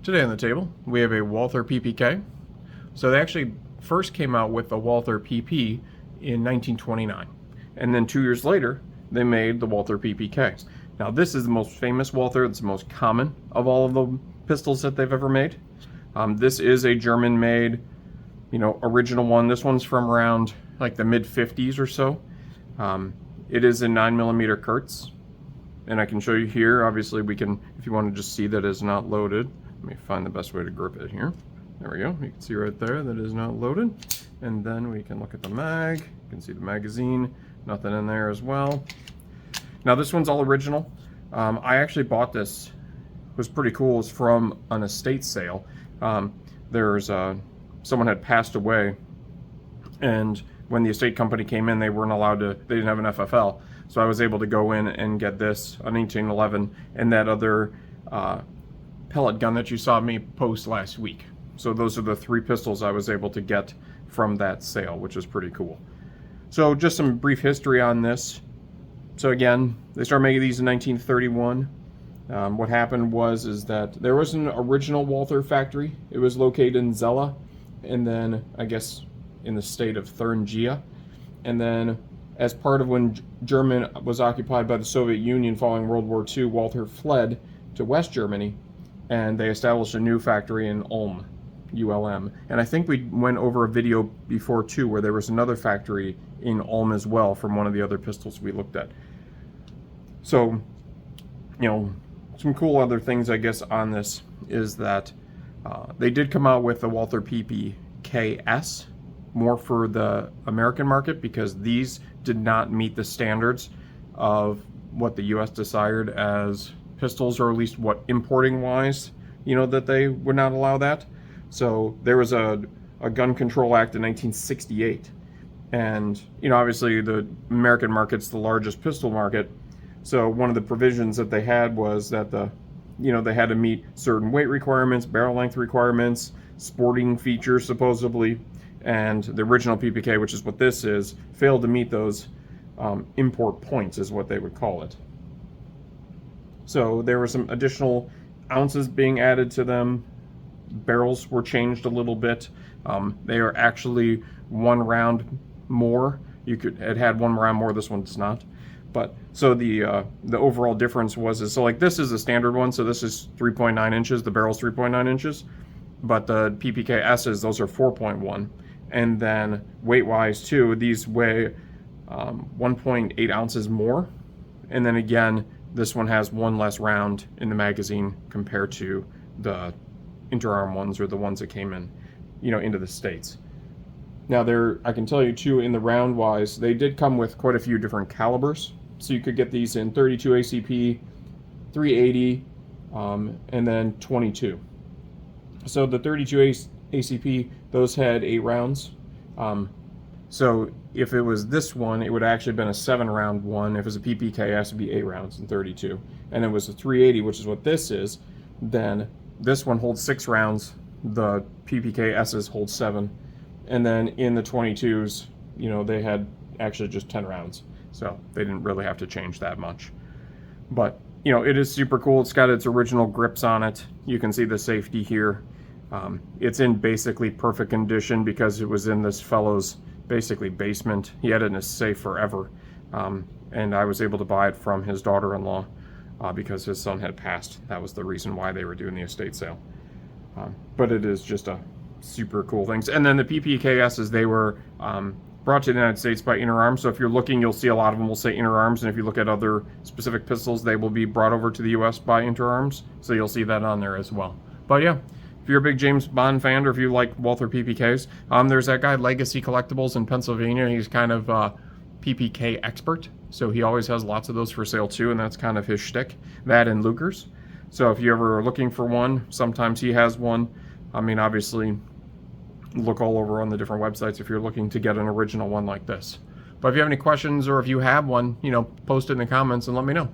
Today on the table, we have a Walther PPK. So they actually first came out with the Walther PP in 1929. And then 2 years later, they made the Walther PPK. Now this is the most famous Walther. It's the most common of all of the pistols that they've ever made. This is a German-made, original one. This one's from around like the mid-50s or so. It is a 9mm kurz. And I can show you here. Obviously we can, if you want to just see that it's not loaded. Let me find the best way to grip it here. There we go. You can see right there that it is not loaded. And then we can look at the mag. You can see the magazine. Nothing in there as well. Now this one's all original. I actually bought this. It was pretty cool. It's from an estate sale. Someone had passed away, and when the estate company came in, they weren't allowed to. They didn't have an FFL, so I was able to go in and get this, an 1811, and that other pellet gun that you saw me post last week. So those are the 3 pistols I was able to get from that sale, which is pretty cool. So just some brief history on this. So again, they started making these in 1931. What happened is that there was an original Walther factory. It was located in Zella, and then I guess in the state of Thuringia. And then as part of when Germany was occupied by the Soviet Union following World War II, Walther fled to West Germany, and they established a new factory in Ulm, ULM. And I think we went over a video before too where there was another factory in Ulm as well from one of the other pistols we looked at. So, some cool other things I guess on this is that they did come out with the Walther PPKS more for the American market because these did not meet the standards of what the US desired as pistols, or at least what importing wise, that they would not allow that. So there was a Gun Control Act in 1968, and obviously the American market's the largest pistol market. So one of the provisions that they had was that they had to meet certain weight requirements, barrel length requirements, sporting features supposedly, and the original PPK, which is what this is, failed to meet those import points, is what they would call it. So there were some additional ounces being added to them. Barrels were changed a little bit. They are actually 1 round more. It had 1 round more. This one does not. But so the overall difference was like this is a standard one. So this is 3.9 inches. The barrel's 3.9 inches, but the PPKS's, those are 4.1. And then weight-wise too, these weigh 1.8 ounces more. And then again, this one has 1 less round in the magazine compared to the interarm ones, or the ones that came in, into the States. Now I can tell you too, in the round wise, they did come with quite a few different calibers. So you could get these in 32 ACP, 380, and then 22. So the 32 ACP, those had 8 rounds. So if it was this one, it would actually have been a 7-round one. If it was a PPKS, it'd be 8 rounds in 32. And it was a 380, which is what this is, then this one holds 6 rounds. The PPKS's hold 7. And then in the 22s, they had actually just 10 rounds. So they didn't really have to change that much. But, it is super cool. It's got its original grips on it. You can see the safety here. It's in basically perfect condition because it was in this fellow's basically basement. He had it in his safe forever. And I was able to buy it from his daughter-in-law because his son had passed. That was the reason why they were doing the estate sale. But it is just a super cool thing. And then the PPKSs, they were brought to the United States by Interarms. So if you're looking, you'll see a lot of them will say Interarms. And if you look at other specific pistols, they will be brought over to the US by Interarms. So you'll see that on there as well. But yeah, if you're a big James Bond fan, or if you like Walther PPKs, there's that guy, Legacy Collectibles in Pennsylvania. He's kind of a PPK expert. So he always has lots of those for sale too, and that's kind of his shtick. That and Lugers. So if you're ever looking for one, sometimes he has one. Obviously, look all over on the different websites if you're looking to get an original one like this. But if you have any questions, or if you have one, post it in the comments and let me know.